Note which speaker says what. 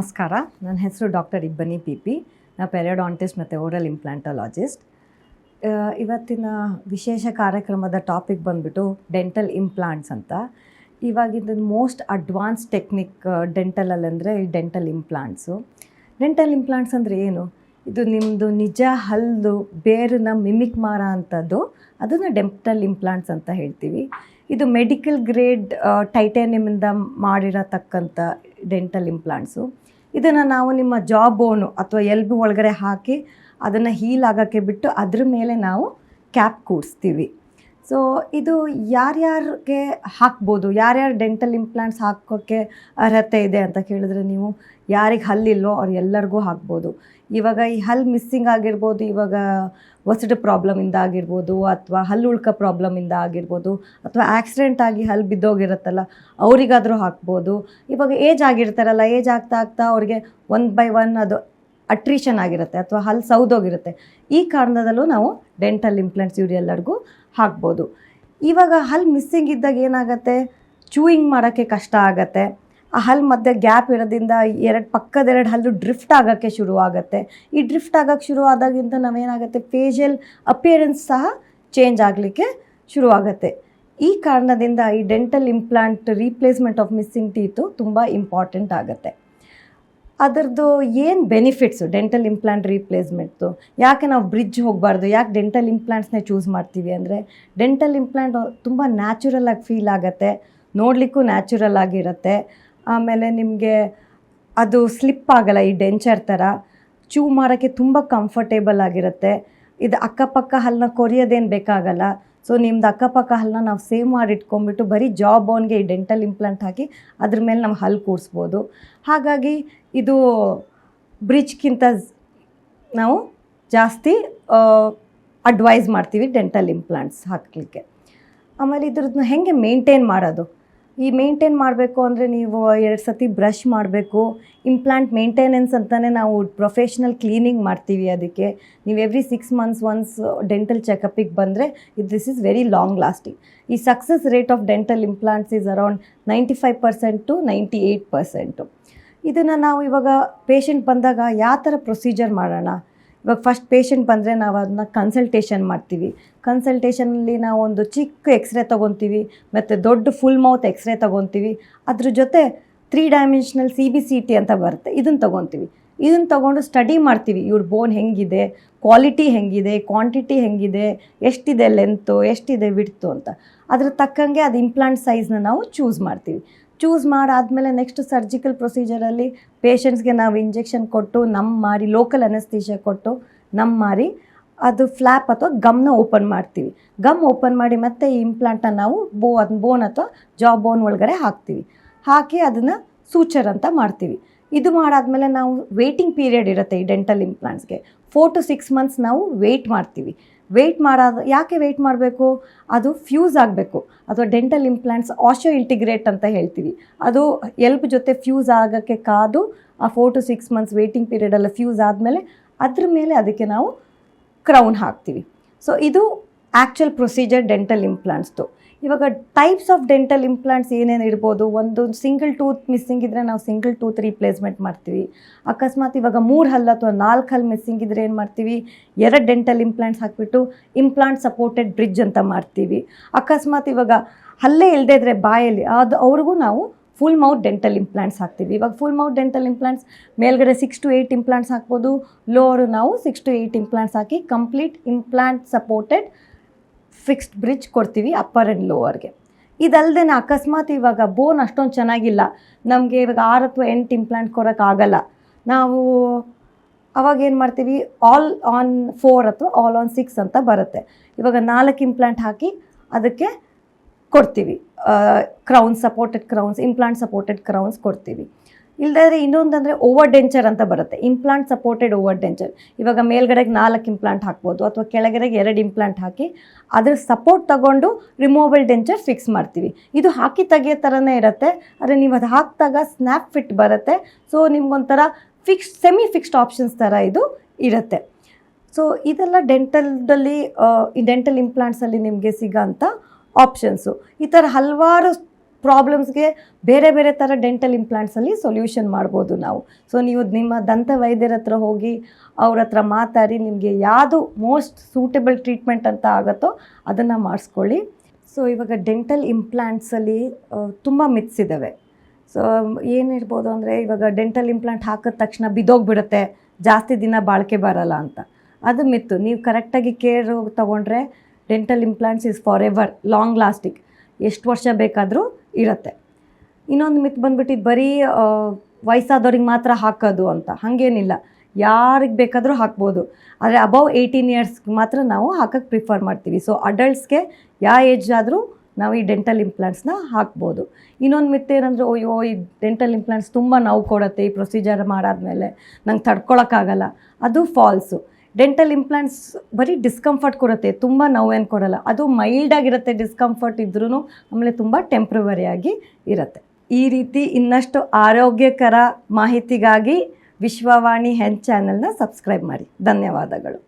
Speaker 1: ನಮಸ್ಕಾರ, ನನ್ನ ಹೆಸರು ಡಾಕ್ಟರ್ ಇಬ್ಬನಿ ಪಿ. ನಾನು ಪೆರಿಯೋಡಾಂಟಿಸ್ಟ್ ಮತ್ತು ಓರಲ್ ಇಂಪ್ಲಾಂಟಾಲಜಿಸ್ಟ್. ಇವತ್ತಿನ ವಿಶೇಷ ಕಾರ್ಯಕ್ರಮದ ಟಾಪಿಕ್ ಬಂದುಬಿಟ್ಟು ಡೆಂಟಲ್ ಇಂಪ್ಲಾಂಟ್ಸ್ ಅಂತ. ಇವಾಗಿದ್ದು ಮೋಸ್ಟ್ ಅಡ್ವಾನ್ಸ್ ಟೆಕ್ನಿಕ್ ಡೆಂಟಲಲ್ಲಿ ಅಂದರೆ ಈ ಡೆಂಟಲ್ ಇಂಪ್ಲಾಂಟ್ಸು. ಡೆಂಟಲ್ ಇಂಪ್ಲಾಂಟ್ಸ್ ಅಂದರೆ ಏನು? ಇದು ನಿಮ್ಮದು ನಿಜ ಹಲ್ಲು ಬೇರನ್ನ ಮಿಮಿಕ್ ಮಾಡೋ ಅಂಥದ್ದು, ಅದನ್ನು ಡೆಂಟಲ್ ಇಂಪ್ಲಾಂಟ್ಸ್ ಅಂತ ಹೇಳ್ತೀವಿ. ಇದು ಮೆಡಿಕಲ್ ಗ್ರೇಡ್ ಟೈಟಾನಿಯಮಿಂದ ಮಾಡಿರತಕ್ಕಂಥ ಡೆಂಟಲ್ ಇಂಪ್ಲಾಂಟ್ಸು. ಇದನ್ನು ನಾವು ನಿಮ್ಮ ಜಾ ಬೋನು ಅಥವಾ ಎಲ್ಬು ಒಳಗಡೆ ಹಾಕಿ ಅದನ್ನು ಹೀಲ್ ಆಗೋಕ್ಕೆ ಬಿಟ್ಟು ಅದ್ರ ಮೇಲೆ ನಾವು ಕ್ಯಾಪ್ ಕೂಡಿಸ್ತೀವಿ. ಸೊ ಇದು ಯಾರ್ಯಾರಿಗೆ ಹಾಕ್ಬೋದು, ಯಾರ್ಯಾರು ಡೆಂಟಲ್ ಇಂಪ್ಲಾಂಟ್ಸ್ ಹಾಕೋಕ್ಕೆ ಅರ್ಹತೆ ಇದೆ ಅಂತ ಕೇಳಿದ್ರೆ, ನೀವು ಯಾರಿಗೆ ಹಲ್ಲಿಲ್ವೋ ಅವ್ರು ಎಲ್ಲರಿಗೂ ಹಾಕ್ಬೋದು. ಇವಾಗ ಈ ಹಲ್ಲು ಮಿಸ್ಸಿಂಗ್ ಆಗಿರ್ಬೋದು, ಇವಾಗ ಒಸಡು ಪ್ರಾಬ್ಲಮಿಂದ ಆಗಿರ್ಬೋದು, ಅಥವಾ ಹಲ್ಲು ಉಳ್ಕ ಪ್ರಾಬ್ಲಮಿಂದ ಆಗಿರ್ಬೋದು, ಅಥವಾ ಆಕ್ಸಿಡೆಂಟ್ ಆಗಿ ಹಲ್ಲು ಬಿದ್ದೋಗಿರುತ್ತಲ್ಲ ಅವರಿಗಾದರೂ ಹಾಕ್ಬೋದು. ಇವಾಗ ಏಜ್ ಆಗಿರ್ತಾರಲ್ಲ, ಏಜ್ ಆಗ್ತಾ ಆಗ್ತಾ ಅವ್ರಿಗೆ 1 by 1 ಅದು ಅಟ್ರಿಷನ್ ಆಗಿರುತ್ತೆ ಅಥವಾ ಹಲ್ಲು ಸೌದೋಗಿರುತ್ತೆ. ಈ ಕಾರಣದಲ್ಲೂ ನಾವು ಡೆಂಟಲ್ ಇಂಪ್ಲಾಂಟ್ಸ್ ಇವರೆಲ್ಲರಿಗೂ ಹಾಕ್ಬೋದು. ಇವಾಗ ಹಲ್ಲು ಮಿಸ್ಸಿಂಗ್ ಇದ್ದಾಗ ಏನಾಗುತ್ತೆ, ಚೂಯಿಂಗ್ ಮಾಡೋಕ್ಕೆ ಕಷ್ಟ ಆಗುತ್ತೆ. ಆ ಹಲ್ಲು ಮಧ್ಯೆ ಗ್ಯಾಪ್ ಇರೋದ್ರಿಂದ ಪಕ್ಕದೆರಡು ಹಲ್ಲು ಡ್ರಿಫ್ಟ್ ಆಗೋಕ್ಕೆ ಶುರು ಆಗುತ್ತೆ. ಈ ಡ್ರಿಫ್ಟ್ ಆಗೋಕ್ಕೆ ಶುರು ಆದಾಗಿಂದ ನಾವೇನಾಗುತ್ತೆ, ಫೇಶಿಯಲ್ ಅಪಿಯರೆನ್ಸ್ ಸಹ ಚೇಂಜ್ ಆಗಲಿಕ್ಕೆ ಶುರುವಾಗುತ್ತೆ. ಈ ಕಾರಣದಿಂದ ಈ dental implant replacement of missing ಟೀತು ತುಂಬ ಇಂಪಾರ್ಟೆಂಟ್ ಆಗುತ್ತೆ. ಅದರದ್ದು ಏನು ಬೆನಿಫಿಟ್ಸು ಡೆಂಟಲ್ ಇಂಪ್ಲಾಂಟ್ ರೀಪ್ಲೇಸ್ಮೆಂಟ್ದು? ಯಾಕೆ ನಾವು ಬ್ರಿಡ್ಜ್ ಹೋಗಬಾರ್ದು, ಯಾಕೆ ಡೆಂಟಲ್ ಇಂಪ್ಲಾಂಟ್ಸ್ನೇ ಚೂಸ್ ಮಾಡ್ತೀವಿ ಅಂದರೆ, ಡೆಂಟಲ್ ಇಂಪ್ಲಾಂಟ್ ತುಂಬ ನ್ಯಾಚುರಲಾಗಿ ಫೀಲ್ ಆಗುತ್ತೆ, ನೋಡಲಿಕ್ಕೂ ನ್ಯಾಚುರಲ್ ಆಗಿರುತ್ತೆ. ಆಮೇಲೆ ನಿಮಗೆ ಅದು ಸ್ಲಿಪ್ ಆಗಲ್ಲ, ಈ ಡೆಂಚರ್ ಥರ ಚೂ ಮಾಡೋಕ್ಕೆ ತುಂಬ ಕಂಫರ್ಟೇಬಲ್ ಆಗಿರುತ್ತೆ. ಇದು ಅಕ್ಕಪಕ್ಕ ಹಲ್ಲನ್ನ ಕೊರಿಯೋದೇನು ಬೇಕಾಗಲ್ಲ. ಸೊ ನಿಮ್ದು ಅಕ್ಕಪಕ್ಕ ಹಲ್ಲನ್ನ ನಾವು ಸೇವ್ ಮಾಡಿ ಇಟ್ಕೊಂಡ್ಬಿಟ್ಟು ಬರೀ ಜಾ ಬೋನ್ಗೆ ಈ ಡೆಂಟಲ್ ಇಂಪ್ಲಾಂಟ್ ಹಾಕಿ ಅದ್ರ ಮೇಲೆ ನಾವು ಹಲ್ಲು ಕೂಡಿಸ್ಬೋದು. ಹಾಗಾಗಿ ಇದು ಬ್ರಿಡ್ಜ್ಗಿಂತ ನಾವು ಜಾಸ್ತಿ ಅಡ್ವೈಸ್ ಮಾಡ್ತೀವಿ ಡೆಂಟಲ್ ಇಂಪ್ಲಾಂಟ್ಸ್ ಹಾಕಲಿಕ್ಕೆ. ಆಮೇಲೆ ಇದ್ರದ್ದು ಹೇಗೆ ಮೇಂಟೈನ್ ಮಾಡೋದು? ಈ ಮೇಂಟೈನ್ ಮಾಡಬೇಕು ಅಂದರೆ ನೀವು 2 ಸತಿ ಬ್ರಷ್ ಮಾಡಬೇಕು. ಇಂಪ್ಲಾಂಟ್ ಮೇಂಟೆನೆನ್ಸ್ ಅಂತಲೇ ನಾವು ಪ್ರೊಫೆಷ್ನಲ್ ಕ್ಲೀನಿಂಗ್ ಮಾಡ್ತೀವಿ. ಅದಕ್ಕೆ ನೀವು ಎವ್ರಿ 6 months ಒನ್ಸ್ ಡೆಂಟಲ್ ಚೆಕಪ್ಪಿಗೆ ಬಂದರೆ this is very long lasting. ಈ success rate of dental implants is around 95% to 98%. ಇದನ್ನು ನಾವು ಇವಾಗ ಪೇಷಂಟ್ ಬಂದಾಗ ಯಾವ ಥರ ಪ್ರೊಸೀಜರ್ ಮಾಡೋಣ? ಇವಾಗ ಫಸ್ಟ್ ಪೇಷಂಟ್ ಬಂದರೆ ನಾವು ಅದನ್ನ ಕನ್ಸಲ್ಟೇಷನ್ ಮಾಡ್ತೀವಿ. ಕನ್ಸಲ್ಟೇಷನಲ್ಲಿ ನಾವು ಒಂದು ಚಿಕ್ಕ ಎಕ್ಸ್ರೇ ತೊಗೊತೀವಿ ಮತ್ತು ದೊಡ್ಡ ಫುಲ್ ಮೌತ್ ಎಕ್ಸ್ರೇ ತೊಗೊತೀವಿ. ಅದ್ರ ಜೊತೆ 3 dimensional CBCT ಅಂತ ಬರುತ್ತೆ, ಇದನ್ನು ತೊಗೊತೀವಿ. ಇದನ್ನು ತೊಗೊಂಡು ಸ್ಟಡಿ ಮಾಡ್ತೀವಿ, ಇವ್ರ ಬೋನ್ ಹೆಂಗಿದೆ, ಕ್ವಾಲಿಟಿ ಹೆಂಗಿದೆ, ಕ್ವಾಂಟಿಟಿ ಹೆಂಗಿದೆ, ಎಷ್ಟಿದೆ ಲೆಂತು, ಎಷ್ಟಿದೆ ವಿಡ್ತು ಅಂತ. ಅದ್ರ ತಕ್ಕಂಗೆ ಅದು ಇಂಪ್ಲಾಂಟ್ ಸೈಜ್ನ ನಾವು ಚೂಸ್ ಮಾಡ್ತೀವಿ. ಚೂಸ್ ಮಾಡಾದಮೇಲೆ ನೆಕ್ಸ್ಟ್ ಸರ್ಜಿಕಲ್ ಪ್ರೊಸೀಜರಲ್ಲಿ ಪೇಷಂಟ್ಸ್ಗೆ ನಾವು ಇಂಜೆಕ್ಷನ್ ಕೊಟ್ಟು ಮಾರಿ ಲೋಕಲ್ ಅನೆಸ್ಥೀಷಿಯಾ ಕೊಟ್ಟು ಮಾರಿ ಅದು ಫ್ಲ್ಯಾಪ್ ಅಥವಾ ಗಮ್ನ ಓಪನ್ ಮಾಡ್ತೀವಿ. ಗಮ್ ಓಪನ್ ಮಾಡಿ ಮತ್ತೆ ಈ ಇಂಪ್ಲಾಂಟನ್ನು ನಾವು ಬೋನ್ ಅಥವಾ ಜಾ ಬೋನ್ ಒಳಗಡೆ ಹಾಕ್ತೀವಿ. ಹಾಕಿ ಅದನ್ನು ಸೂಚರ್ ಅಂತ ಮಾಡ್ತೀವಿ. ಇದು ಮಾಡಾದಮೇಲೆ ನಾವು ವೇಟಿಂಗ್ ಪೀರಿಯಡ್ ಇರುತ್ತೆ ಈ ಡೆಂಟಲ್ ಇಂಪ್ಲಾಂಟ್ಸ್ಗೆ. 4 to 6 months ನಾವು ವೆಯ್ಟ್ ಮಾಡ್ತೀವಿ. ಯಾಕೆ ವೆಯ್ಟ್ ಮಾಡಬೇಕು? ಅದು ಫ್ಯೂಸ್ ಆಗಬೇಕು. ಅಥವಾ ಡೆಂಟಲ್ ಇಂಪ್ಲಾಂಟ್ಸ್ ಆಶೋ ಇಂಟಿಗ್ರೇಟ್ ಅಂತ ಹೇಳ್ತೀವಿ. ಅದು ಎಲ್ಬ್ ಜೊತೆ ಫ್ಯೂಸ್ ಆಗೋಕ್ಕೆ ಕಾದು ಆ 4 to 6 months ವೇಟಿಂಗ್ ಪೀರಿಯಡೆಲ್ಲ ಫ್ಯೂಸ್ ಆದಮೇಲೆ ಅದ್ರ ಮೇಲೆ ಅದಕ್ಕೆ ನಾವು ಕ್ರೌನ್ ಹಾಕ್ತೀವಿ. ಸೊ ಇದು ಆ್ಯಕ್ಚುಯಲ್ ಪ್ರೊಸೀಜರ್ ಡೆಂಟಲ್ ಇಂಪ್ಲಾಂಟ್ಸ್ದು. ಇವಾಗ ಟೈಪ್ಸ್ ಆಫ್ ಡೆಂಟಲ್ ಇಂಪ್ಲಾಂಟ್ಸ್ ಏನೇನು ಇರ್ಬೋದು? ಒಂದು ಸಿಂಗಲ್ ಟೂತ್ ಮಿಸ್ಸಿಂಗ್ ಇದ್ದರೆ ನಾವು ಸಿಂಗಲ್ ಟೂತ್ ರೀಪ್ಲೇಸ್ಮೆಂಟ್ ಮಾಡ್ತೀವಿ. ಅಕಸ್ಮಾತ್ ಇವಾಗ 3 ಹಲ್ಲು ಅಥವಾ 4 ಹಲ್ಲು ಮಿಸ್ಸಿಂಗ್ ಇದ್ದರೆ ಏನು ಮಾಡ್ತೀವಿ, 2 ಡೆಂಟಲ್ ಇಂಪ್ಲಾಂಟ್ಸ್ ಹಾಕಿಬಿಟ್ಟು ಇಂಪ್ಲಾಂಟ್ ಸಪೋರ್ಟೆಡ್ ಬ್ರಿಡ್ಜ್ ಅಂತ ಮಾಡ್ತೀವಿ. ಅಕಸ್ಮಾತ್ ಇವಾಗ ಹಲ್ಲೇ ಇಲ್ಲದೇ ಇದ್ದರೆ ಬಾಯಲ್ಲಿ ಅವ್ರಿಗೂ ನಾವು ಫುಲ್ ಮೌತ್ ಡೆಂಟಲ್ ಇಂಪ್ಲಾಂಟ್ಸ್ ಹಾಕ್ತೀವಿ. ಇವಾಗ ಫುಲ್ ಮೌತ್ ಡೆಂಟಲ್ ಇಂಪ್ಲಾಂಟ್ಸ್ ಮೇಲ್ಗಡೆ 6 to 8 ಇಂಪ್ಲಾಂಟ್ಸ್ ಹಾಕ್ಬೋದು, ಲೋವರು ನಾವು 6 to 8 implants hockey complete implant supported fixed bridge ಕೊಡ್ತೀವಿ ಅಪ್ಪರ್ ಆ್ಯಂಡ್ ಲೋವರ್ಗೆ. ಇದಲ್ಲದೆ ಅಕಸ್ಮಾತ್ ಇವಾಗ ಬೋನ್ ಅಷ್ಟೊಂದು ಚೆನ್ನಾಗಿಲ್ಲ, ನಮಗೆ ಇವಾಗ 6 ಅಥವಾ 8 ಇಂಪ್ಲಾಂಟ್ ಕೊಡೋಕ್ಕಾಗಲ್ಲ, ನಾವು ಅವಾಗ ಏನು ಮಾಡ್ತೀವಿ, ಆಲ್ ಆನ್ 4 ಅಥವಾ ಆಲ್ ಆನ್ 6 ಅಂತ ಬರುತ್ತೆ. ಇವಾಗ 4 ಇಂಪ್ಲಾಂಟ್ ಹಾಕಿ ಅದಕ್ಕೆ ಕೊಡ್ತೀವಿ. Crowns, supported crowns, implant supported crowns ಕೊಡ್ತೀವಿ. ಇಲ್ಲದೇ ಇನ್ನೊಂದಂದರೆ ಓವರ್ ಡೆಂಚರ್ ಅಂತ ಬರುತ್ತೆ, ಇಂಪ್ಲಾಂಟ್ ಸಪೋರ್ಟೆಡ್ ಓವರ್ ಡೆಂಚರ್. ಇವಾಗ ಮೇಲ್ಗಡೆಗೆ 4 ಇಂಪ್ಲಾಂಟ್ ಹಾಕ್ಬೋದು ಅಥವಾ ಕೆಳಗಡೆಗೆ 2 ಇಂಪ್ಲಾಂಟ್ ಹಾಕಿ ಅದ್ರ ಸಪೋರ್ಟ್ ತಗೊಂಡು ರಿಮೂವಬಲ್ ಡೆಂಚರ್ ಫಿಕ್ಸ್ ಮಾಡ್ತೀವಿ. ಇದು ಹಾಕಿ ತೆಗಿಯೋ ಥರನೇ ಇರುತ್ತೆ, ಆದರೆ ನೀವು ಅದು ಹಾಕಿದಾಗ ಸ್ನ್ಯಾಪ್ ಫಿಟ್ ಬರುತ್ತೆ. ಸೊ ನಿಮ್ಗೊಂಥರ ಸೆಮಿ ಫಿಕ್ಸ್ಡ್ ಆಪ್ಷನ್ಸ್ ಥರ ಇದು ಇರುತ್ತೆ. ಸೊ ಇದೆಲ್ಲ ಈ ಡೆಂಟಲ್ ಇಂಪ್ಲಾಂಟ್ಸಲ್ಲಿ ನಿಮಗೆ ಸಿಗೋಂಥ ಆಪ್ಷನ್ಸು. ಈ ಥರ ಹಲವಾರು ಪ್ರಾಬ್ಲಮ್ಸ್ಗೆ ಬೇರೆ ಬೇರೆ ಥರ ಡೆಂಟಲ್ ಇಂಪ್ಲಾಂಟ್ಸಲ್ಲಿ ಸೊಲ್ಯೂಷನ್ ಮಾಡ್ಬೋದು ನಾವು. ಸೊ ನೀವು ನಿಮ್ಮ ದಂತ ವೈದ್ಯರ ಹತ್ರ ಹೋಗಿ ಅವ್ರ ಹತ್ರ ಮಾತಾಡಿ ನಿಮಗೆ ಯಾವುದು ಮೋಸ್ಟ್ ಸೂಟೇಬಲ್ ಟ್ರೀಟ್ಮೆಂಟ್ ಅಂತ ಆಗುತ್ತೋ ಅದನ್ನು ಮಾಡಿಸ್ಕೊಳ್ಳಿ. ಸೊ ಇವಾಗ ಡೆಂಟಲ್ ಇಂಪ್ಲಾಂಟ್ಸಲ್ಲಿ ತುಂಬ ಮಿತ್ಸ್ ಇದ್ದಾವೆ. ಸೊ ಏನಿರ್ಬೋದು ಅಂದರೆ ಇವಾಗ ಡೆಂಟಲ್ ಇಂಪ್ಲಾಂಟ್ ಹಾಕಿದ ತಕ್ಷಣ ಬಿದ್ದೋಗ್ಬಿಡುತ್ತೆ, ಜಾಸ್ತಿ ದಿನ ಬಾಳಿಕೆ ಬರಲ್ಲ ಅಂತ. ಅದು ಮಿತ್ತು. ನೀವು ಕರೆಕ್ಟಾಗಿ ಕೇರ್ ತೊಗೊಂಡ್ರೆ dental implants is for ever, long lasting, ಎಷ್ಟು ವರ್ಷ ಬೇಕಾದರೂ ಇರುತ್ತೆ. ಇನ್ನೊಂದು ಮಿತ್ ಬಂದ್ಬಿಟ್ಟು ಇದು ಬರೀ ವಯಸ್ಸಾದವ್ರಿಗೆ ಮಾತ್ರ ಹಾಕೋದು ಅಂತ. ಹಾಗೇನಿಲ್ಲ, ಯಾರಿಗೆ ಬೇಕಾದರೂ ಹಾಕ್ಬೋದು. ಆದರೆ ಅಬೌವ್ 18 ಇಯರ್ಸ್ಗೆ ಮಾತ್ರ ನಾವು ಹಾಕೋಕ್ಕೆ ಪ್ರಿಫರ್ ಮಾಡ್ತೀವಿ. ಸೊ ಅಡಲ್ಟ್ಸ್ಗೆ ಯಾವ ಏಜ್ ಆದರೂ ನಾವು ಈ ಡೆಂಟಲ್ ಇಂಪ್ಲಾಂಟ್ಸ್ನ ಹಾಕ್ಬೋದು. ಇನ್ನೊಂದು ಮಿತ್ ಏನಂದರೆ, ಅಯ್ಯೋ ಈ ಡೆಂಟಲ್ ಇಂಪ್ಲಾಂಟ್ಸ್ ತುಂಬ ನೋವು ಕೊಡುತ್ತೆ, ಈ ಪ್ರೊಸೀಜರ್ ಮಾಡಾದ್ಮೇಲೆ ನಂಗೆ ತಡ್ಕೊಳಕ್ಕಾಗಲ್ಲ. ಅದು ಫಾಲ್ಸು. ಡೆಂಟಲ್ ಇಂಪ್ಲಾಂಟ್ಸ್ ಬರೀ ಡಿಸ್ಕಂಫರ್ಟ್ ಕೊಡುತ್ತೆ, ತುಂಬ ನೋವೇನು ಕೊಡಲ್ಲ. ಅದು ಮೈಲ್ಡಾಗಿರುತ್ತೆ, ಡಿಸ್ಕಂಫರ್ಟ್ ಇದ್ರೂ ಆಮೇಲೆ ತುಂಬ ಟೆಂಪ್ರವರಿಯಾಗಿ ಇರುತ್ತೆ. ಈ ರೀತಿ ಇನ್ನಷ್ಟು ಆರೋಗ್ಯಕರ ಮಾಹಿತಿಗಾಗಿ ವಿಶ್ವವಾಣಿ ಹೆಲ್ತ್ ಚಾನೆಲ್ನ ಸಬ್ಸ್ಕ್ರೈಬ್ ಮಾಡಿ. ಧನ್ಯವಾದಗಳು.